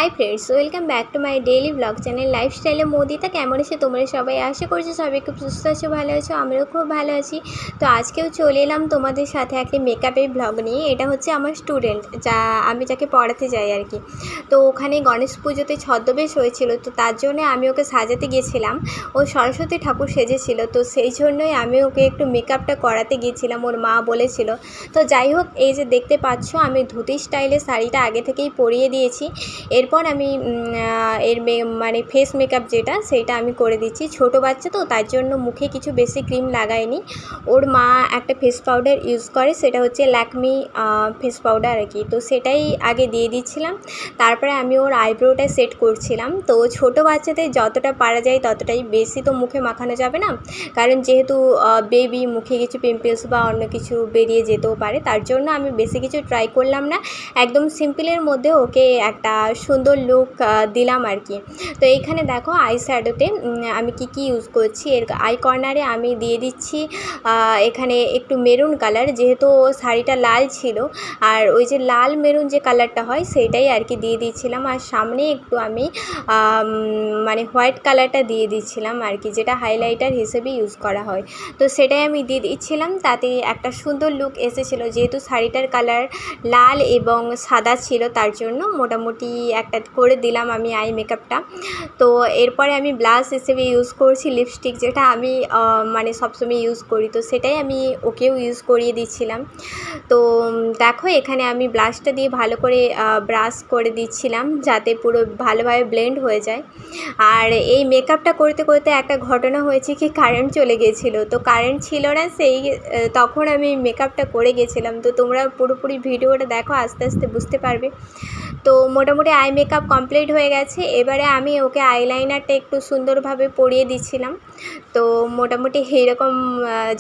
High friends, welcome back to my daily blog channel লাইফস্টাইলে মৌদিতা। কেমন আছে তোমরা সবাই? আশা করছি সবাই খুব সুস্থ আছো, ভালো আছো। আমিও খুব ভালো আছি। তো আজকেও চলে এলাম তোমাদের সাথে একটা মেকআপের ব্লগ নিয়ে। এটা হচ্ছে আমার স্টুডেন্ট, আমি যাকে পড়াতে যাই আর কি। তো ওখানে গণেশ পুজোতে ছদ্মবেশ হয়েছিল, তো তার জন্য আমি ওকে সাজাতে গিয়েছিলাম। ও সরস্বতী ঠাকুর সেজেছিল, তো সেই জন্যই আমি ওকে একটু মেকআপটা করাতে গিয়েছিলাম, ওর মা বলেছিল। তো যাই হোক, এই যে দেখতে পাচ্ছ, আমি ধুতি স্টাইলের শাড়িটা আগে থেকেই পরিয়ে দিয়েছি। এরপর আমি মানে ফেস মেকআপ যেটা, সেইটা আমি করে দিচ্ছি। ছোটো বাচ্চা তো, তার জন্য মুখে কিছু বেশি ক্রিম লাগায়নি। ওর মা একটা ফেস পাউডার ইউজ করে, সেটা হচ্ছে ল্যাকমি ফেস পাউডার আর কি। তো সেটাই আগে দিয়ে দিচ্ছিলাম, তারপরে আমি ওর আইব্রোটা সেট করছিলাম। তো ছোটো বাচ্চাদের যতটা পারা যায় ততটাই, বেশি তো মুখে মাখানো যাবে না, কারণ যেহেতু বেবি, মুখে কিছু পিম্পলস বা অন্য কিছু বেরিয়ে যেতেও পারে। তার জন্য আমি বেশি কিছু ট্রাই করলাম না, একদম সিম্পলের মধ্যে ওকে একটা সুন্দর লুক দিলাম আর কি। তো এইখানে দেখো, আই শ্যাডোতে আমি কি ইউজ করছি। এর আই কর্নারে আমি দিয়ে দিচ্ছি এখানে একটু মেরুন কালার, যেহেতু শাড়িটা লাল ছিল, আর ওই যে লাল মেরুন যে কালারটা হয় সেইটাই আর কি দিয়ে দিচ্ছিলাম। আর সামনে একটু আমি মানে হোয়াইট কালারটা দিয়ে দিচ্ছিলাম আর কি, যেটা হাইলাইটার হিসেবে ইউজ করা হয়। তো সেটাই আমি দিয়ে দিচ্ছিলাম, তাতে একটা সুন্দর লুক এসেছিলো। যেহেতু শাড়িটার কালার লাল এবং সাদা ছিল, তার জন্য মোটামুটি একটা করে দিলাম আমি আই মেকআপটা। তো এরপরে আমি ব্লাশ হিসেবে ইউজ করছি লিপস্টিক, যেটা আমি মানে সবসময় ইউজ করি। তো সেটাই আমি ওকেও ইউজ করিয়ে দিচ্ছিলাম। তো দেখো, এখানে আমি ব্লাশটা দিয়ে ভালো করে ব্রাশ করে দিচ্ছিলাম, যাতে পুরো ভালোভাবে ব্লেন্ড হয়ে যায়। আর এই মেকআপটা করতে করতে একটা ঘটনা হয়েছে কি, কারেন্ট চলে গেছিলো। তো কারেন্ট ছিল না, তখন আমি মেকআপটা করে গেছিলাম। তো তোমরা পুরোপুরি ভিডিওটা দেখো, আস্তে আস্তে বুঝতে পারবে। তো মোটামুটি আই মেকআপ কমপ্লিট হয়ে গেছে। এবারে আমি ওকে আইলাইনারটা একটু সুন্দরভাবে পরিয়ে দিচ্ছিলাম। তো মোটামুটি এইরকম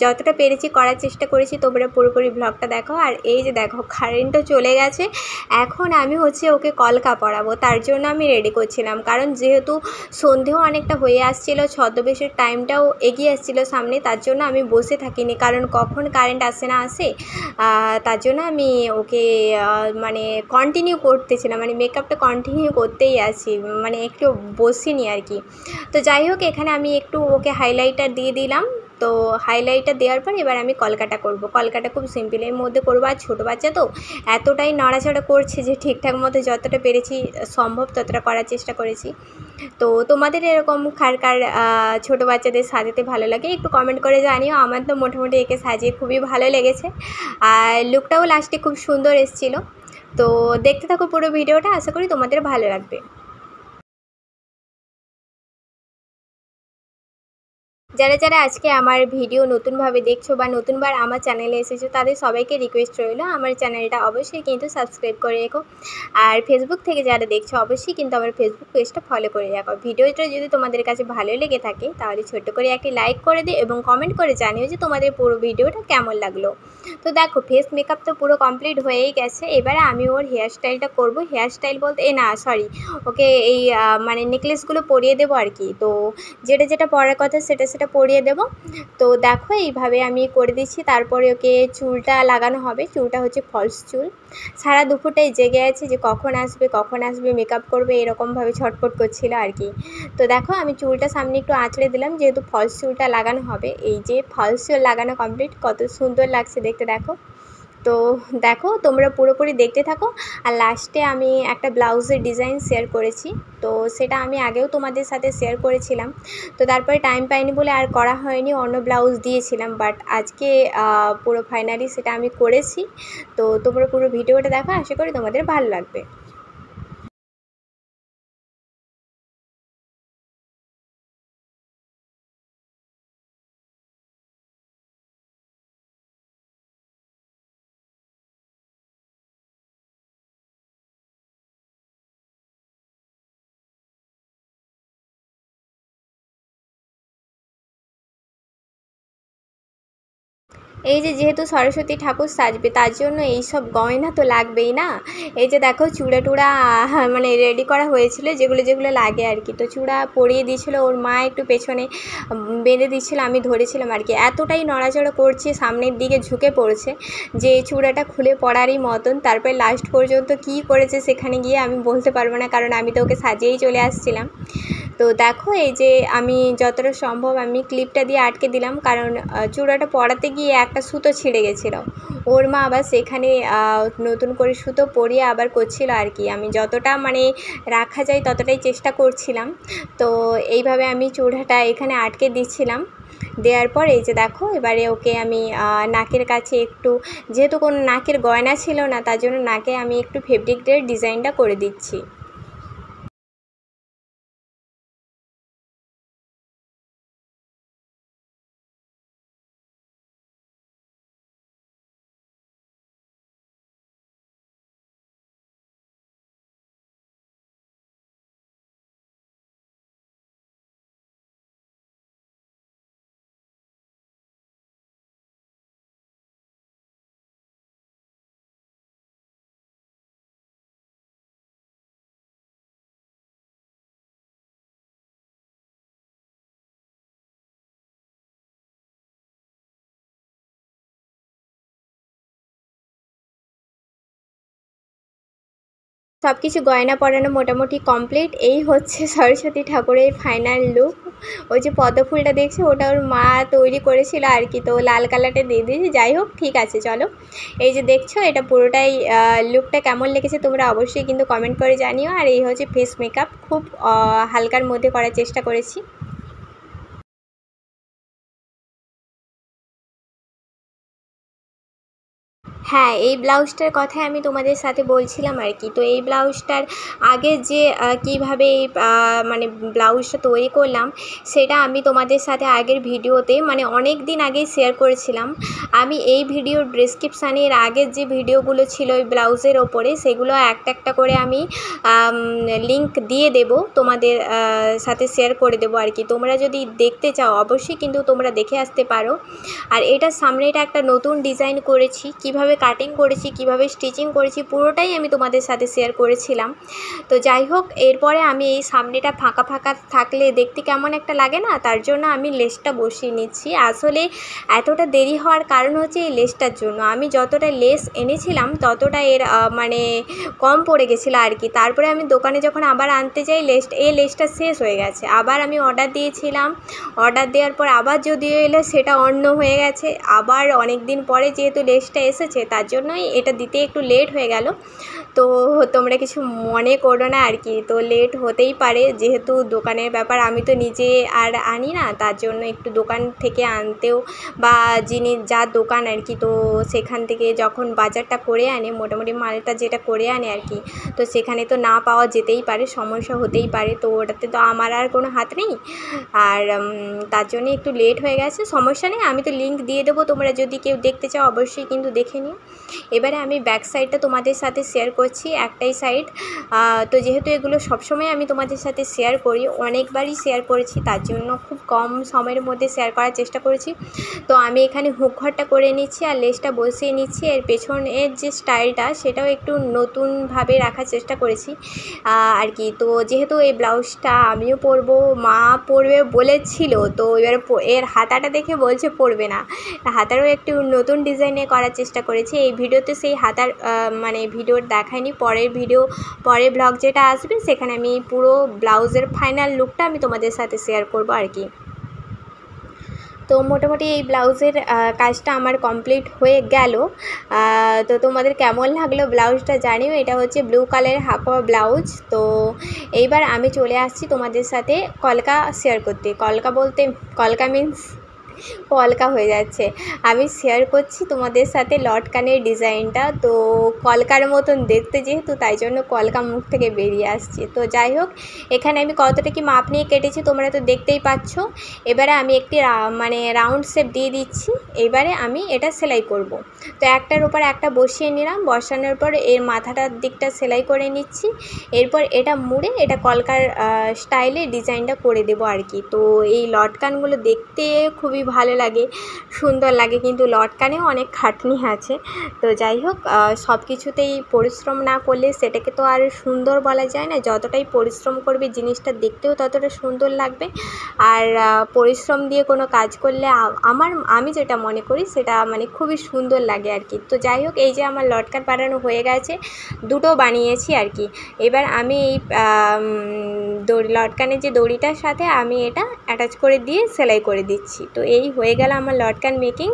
যতটা পেরেছি করার চেষ্টা করেছি। তোমরা পুরোপুরি ব্লগটা দেখো। আর এই যে দেখো, কারেন্টও চলে গেছে। এখন আমি হচ্ছে ওকে কলকা পরাবো, তার জন্য আমি রেডি করছিলাম। কারণ যেহেতু সন্ধেও অনেকটা হয়ে আসছিলো, ছদ্মবেশের টাইমটাও এগিয়ে আসছিলো সামনে, তার জন্য আমি বসে থাকিনি, কারণ কখন কারেন্ট আসে না আসে। তার জন্য আমি ওকে মানে কন্টিনিউ করতেছিলাম, মানে মেকআপটা কন্টিনিউ করতেই আছি, মানে একটু বসিনি আর কি। তো যাই হোক, এখানে আমি একটু ওকে হাইলাইটার দিয়ে দিলাম। তো হাইলাইটার দেওয়ার পর এবার আমি কলকাটা করব। কলকাটা খুব সিম্পলের মধ্যে করবো। আর ছোটো বাচ্চা তো এতটাই নড়াচড়া করছে যে ঠিকঠাক মতো যতটা পেরেছি সম্ভব ততটা করার চেষ্টা করেছি। তো তোমাদের এরকম কার ছোটো বাচ্চাদের সাজাতে ভালো লাগে একটু কমেন্ট করে জানিও। আমার তো মোটামুটি একে সাজিয়ে খুবই ভালো লেগেছে, আর লুকটাও লাস্টে খুব সুন্দর এসেছিলো। তো দেখতে থাকো পুরো ভিডিওটা, আশা করি তোমাদের ভালো লাগবে। যারা যারা আজকে আমার ভিডিও নতুনভাবে দেখছো বা নতুনবার আমার চ্যানেলে এসেছো, তাদের সবাইকে রিকোয়েস্ট রইলো আমার চ্যানেলটা অবশ্যই কিন্তু সাবস্ক্রাইব করে রেখো। আর ফেসবুক থেকে যারা দেখছো, অবশ্যই কিন্তু আমার ফেসবুক পেজটা ফলো করে রাখো। ভিডিওটা যদি তোমাদের কাছে ভালো লেগে থাকে, তাহলে ছোট্ট করে একটি লাইক করে দিও এবং কমেন্ট করে জানিও যে তোমাদের পুরো ভিডিওটা কেমন লাগলো। তো দেখো, ফেস মেকআপ তো পুরো কমপ্লিট হয়েই গেছে। এবারে আমি ওর হেয়ার স্টাইলটা করবো। হেয়ার স্টাইল বলতে না, সরি, ওকে এই মানে নেকলেসগুলো পরিয়ে দেবো আর কি। তো যেটা যেটা পরার কথা সেটা পরিয়ে দেবো। তো দেখো, এইভাবে আমি করে দিচ্ছি। তারপরে ওকে চুলটা লাগানো হবে। চুলটা হচ্ছে ফলস চুল। সারা দুপুরটাই জেগে আছে যে কখন আসবে মেকআপ করবে, এরকমভাবে ছটফট করছিল আর কি। তো দেখো, আমি চুলটা সামনে একটু আঁচড়ে দিলাম, যেহেতু ফলস চুলটা লাগানো হবে। এই যে ফলস চুল লাগানো কমপ্লিট, কত সুন্দর লাগছে দেখতে দেখো। তো দেখো, তোমরা পুরোপুরি দেখতে থাকো। আর লাস্টে আমি একটা ব্লাউজের ডিজাইন শেয়ার করেছি, তো সেটা আমি আগেও তোমাদের সাথে শেয়ার করেছিলাম। তো তারপরে টাইম পাইনি বলে আর করা হয়নি, অন্য ব্লাউজ দিয়েছিলাম। বাট আজকে পুরো ফাইনালি সেটা আমি করেছি। তো তোমরা পুরো ভিডিওটা দেখো, আশা করি তোমাদের ভালো লাগবে। এই যে যেহেতু সরস্বতী ঠাকুর সাজবে তার জন্য এই সব গয়না তো লাগবেই না। এই যে দেখো চূড়া টুড়া মানে রেডি করা হয়েছিল, যেগুলো যেগুলো লাগে আর কি। তো চূড়া পরিয়ে দিয়েছিল ওর মা, একটু পেছনে বেঁধে দিচ্ছিল, আমি ধরেছিলাম আর কি। এতটাই নড়াচড়া করছে, সামনের দিকে ঝুঁকে পড়ছে যে চূড়াটা খুলে পড়ারই মতন। তারপরে লাস্ট পর্যন্ত কি করেছে সেখানে গিয়ে আমি বলতে পারবো না, কারণ আমি তো ওকে সাজিয়েই চলে আসছিলাম। তো দেখো এই যে আমি যতটা সম্ভব আমি ক্লিপটা দিয়ে আটকে দিলাম, কারণ চূড়াটা পরাতে গিয়ে একটা সুতো ছিঁড়ে গেছিলো। ওর মা আবার সেখানে নতুন করে সুতো পরিয়ে আবার করছিল আর কি। আমি যতটা মানে রাখা যায় ততটাই চেষ্টা করছিলাম। তো এইভাবে আমি চূড়াটা এখানে আটকে দিচ্ছিলাম। দেওয়ার পর এই যে দেখো এবারে ওকে আমি নাকের কাছে একটু, যেহেতু কোনো নাকের গয়না ছিল না তার জন্য নাকে আমি একটু ফেব্রিক দিয়ে ডিজাইনটা করে দিচ্ছি। সব কিছু গয়না পরানো মোটামুটি কমপ্লিট। এই হচ্ছে সরস্বতী ঠাকুরের ফাইনাল লুক। ওই যে পদ্ম ফুলটা দেখছে ওটা ওর মা তৈরি করেছিল আর কি, তো লাল কালারটা দিয়ে দিয়েছি। যাই হোক, ঠিক আছে চলো। এই যে দেখছো এটা পুরোটাই লুকটা কেমন লেগেছে তোমরা অবশ্যই কিন্তু কমেন্ট করে জানিও। আর এই হচ্ছে ফেস মেকআপ, খুব হালকার মধ্যে করার চেষ্টা করেছি। হ্যাঁ, এই ব্লাউজটার কথাই আমি তোমাদের সাথে বলছিলাম আর কি। তো এই ব্লাউজটার আগে যে কীভাবে মানে ব্লাউজটা তৈরি করলাম সেটা আমি তোমাদের সাথে আগের ভিডিওতে মানে অনেক দিন আগেই শেয়ার করেছিলাম। আমি এই ভিডিওর ডেসক্রিপশানের আগের যে ভিডিওগুলো ছিল ওই ব্লাউজের ওপরে, সেগুলো একটা একটা করে আমি লিংক দিয়ে দেব, তোমাদের সাথে শেয়ার করে দেবো আর কি। তোমরা যদি দেখতে চাও অবশ্যই কিন্তু তোমরা দেখে আসতে পারো। আর এটার সামনেটা একটা নতুন ডিজাইন করেছি, কিভাবে কাটিং করেছি, কিভাবে স্টিচিং করেছি পুরোটাই আমি তোমাদের সাথে শেয়ার করেছিলাম। তো যাই হোক, এরপরে আমি এই সামনেটা ফাঁকা ফাঁকা থাকলে দেখতে কেমন একটা লাগে না, তার জন্য আমি লেসটা বসিয়ে নিচ্ছি। আসলে এতটা দেরি হওয়ার কারণ হচ্ছে এই লেসটার জন্য। আমি যতটা লেস এনেছিলাম ততটা এর মানে কম পড়ে গেছিলো আর কি। তারপরে আমি দোকানে যখন আবার আনতে যাই এই লেসটা শেষ হয়ে গেছে। আবার আমি অর্ডার দিয়েছিলাম, অর্ডার দেওয়ার পর আবার যদিও এলো সেটা অন্য হয়ে গেছে। আবার অনেক দিন পরে যেহেতু লেসটা এসেছে তার জন্যই এটা দিতে একটু লেট হয়ে গেল। তো তোমরা কিছু মনে করো না আর কি। তো লেট হতেই পারে, যেহেতু দোকানের ব্যাপার, আমি তো নিজে আর আনি না, তার জন্য একটু দোকান থেকে আনতেও বা যার দোকান আর কি, তো সেখান থেকে যখন বাজারটা করে আনে মোটামুটি মালটা যেটা করে আনে আর কি, তো সেখানে তো না পাওয়া যেতেই পারে, সমস্যা হতেই পারে। তো ওটাতে তো আমার আর কোনো হাত নেই। আর তার জন্য একটু লেট হয়ে গেছে, সমস্যা নেই। আমি তো লিংক দিয়ে দেবো, তোমরা যদি কেউ দেখতে চাও অবশ্যই কিন্তু দেখে নিও। এবারে আমি ব্যাক সাইডটা তোমাদের সাথে শেয়ার করছি, একটাই সাইড। তো যেহেতু এগুলো সবসময় আমি তোমাদের সাথে শেয়ার করি, অনেকবারই শেয়ার করেছি, তার জন্য খুব কম সময়ের মধ্যে শেয়ার করার চেষ্টা করেছি। তো আমি এখানে হুক ঘরটা করে নিচ্ছি আর লেসটা বসিয়ে নিচ্ছি। এর পেছনের যে স্টাইলটা সেটাও একটু নতুনভাবে রাখার চেষ্টা করেছি আর কি। তো যেহেতু এই ব্লাউজটা আমিও পরবো, মা পরবে বলেছিল, তো এবার এর হাতাটা দেখে বলছে পরবে না। হাতারও একটু নতুন ডিজাইনে করার চেষ্টা করেছি। এই ভিডিওতে সেই হাতার মানে ভিডিও দেখায়নি, পরের ব্লগ যেটা আসবে সেখানে আমি পুরো ব্লাউজের ফাইনাল লুকটা আমি তোমাদের সাথে শেয়ার করব আর কি। তো মোটামুটি এই ব্লাউজের কাজটা আমার কমপ্লিট হয়ে গেল। তো তোমাদের কেমন লাগলো ব্লাউজটা জানিও। এটা হচ্ছে ব্লু কালারের হাফা ব্লাউজ। তো এইবার আমি চলে আসছি তোমাদের সাথে কলকা শেয়ার করতে। কলকা বলতে কলকা মিন্স কলকা হয়ে যাচ্ছে। আমি শেয়ার করছি তোমাদের সাথে লটকানের ডিজাইনটা। তো কলকার মতন দেখতে যেহেতু, তাই জন্য কলকা মুখ থেকে বেরিয়ে আসছে। তো যাই হোক, এখানে আমি কতটা কি মাপ নিয়ে কেটেছি তোমরা তো দেখতেই পাচ্ছ। এবারে আমি একটি মানে রাউন্ড শেপ দিয়ে দিচ্ছি। এবারে আমি এটা সেলাই করব। তো একটার উপর একটা বসিয়ে নিলাম, বসানোর পর এর মাথাটার দিকটা সেলাই করে নিচ্ছি। এরপর এটা মুড়ে এটা কলকার স্টাইলে ডিজাইনটা করে দেবো আর কি। তো এই লটকানগুলো দেখতে খুবই ভালো লাগে, সুন্দর লাগে, কিন্তু লটকানেও অনেক খাটনি আছে। তো যাই হোক, সব কিছুতেই পরিশ্রম না করলে সেটাকে তো আর সুন্দর বলা যায় না। যতটাই পরিশ্রম করবে জিনিসটা দেখতেও ততটা সুন্দর লাগবে। আর পরিশ্রম দিয়ে কোনো কাজ করলে আমি যেটা মনে করি সেটা মানে খুবই সুন্দর লাগে আর কি। তো যাই হোক, এই যে আমার লটকান বানানো হয়ে গেছে, দুটো বানিয়েছি আর কি। এবার আমি এই লটকানের যে দড়িটার সাথে আমি এটা অ্যাটাচ করে দিয়ে সেলাই করে দিচ্ছি। তো এই হয়ে গেল আমার লটকান মেকিং।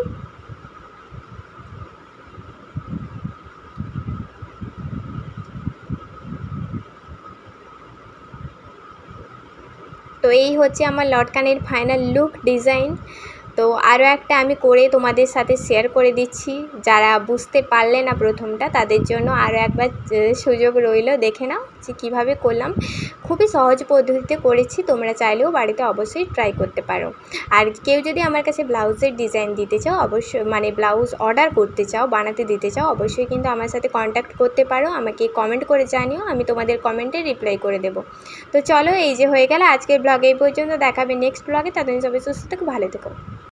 তো এই হচ্ছে আমার লটকানের ফাইনাল লুক ডিজাইন। তো আরও একটা আমি করে তোমাদের সাথে শেয়ার করে দিচ্ছি। যারা বুঝতে পারলে না প্রথমটা, তাদের জন্য আরও একবার সুযোগ রইল, দেখে নাও যে কীভাবে করলাম। খুবই সহজ পদ্ধতিতে করেছি, তোমরা চাইলেও বাড়িতে অবশ্যই ট্রাই করতে পারো। আর কেউ যদি আমার কাছে ব্লাউজের ডিজাইন দিতে চাও, অবশ্যই মানে ব্লাউজ অর্ডার করতে চাও, বানাতে দিতে চাও, অবশ্যই কিন্তু আমার সাথে কন্ট্যাক্ট করতে পারো। আমাকে কমেন্ট করে জানিও, আমি তোমাদের কমেন্টে রিপ্লাই করে দেবো। তো চলো, এই যে হয়ে গেল আজকের ব্লগ এই পর্যন্ত। দেখাবে নেক্সট ব্লগে। ততদিন সবাই সুস্থ থেকো, ভালো থেকো।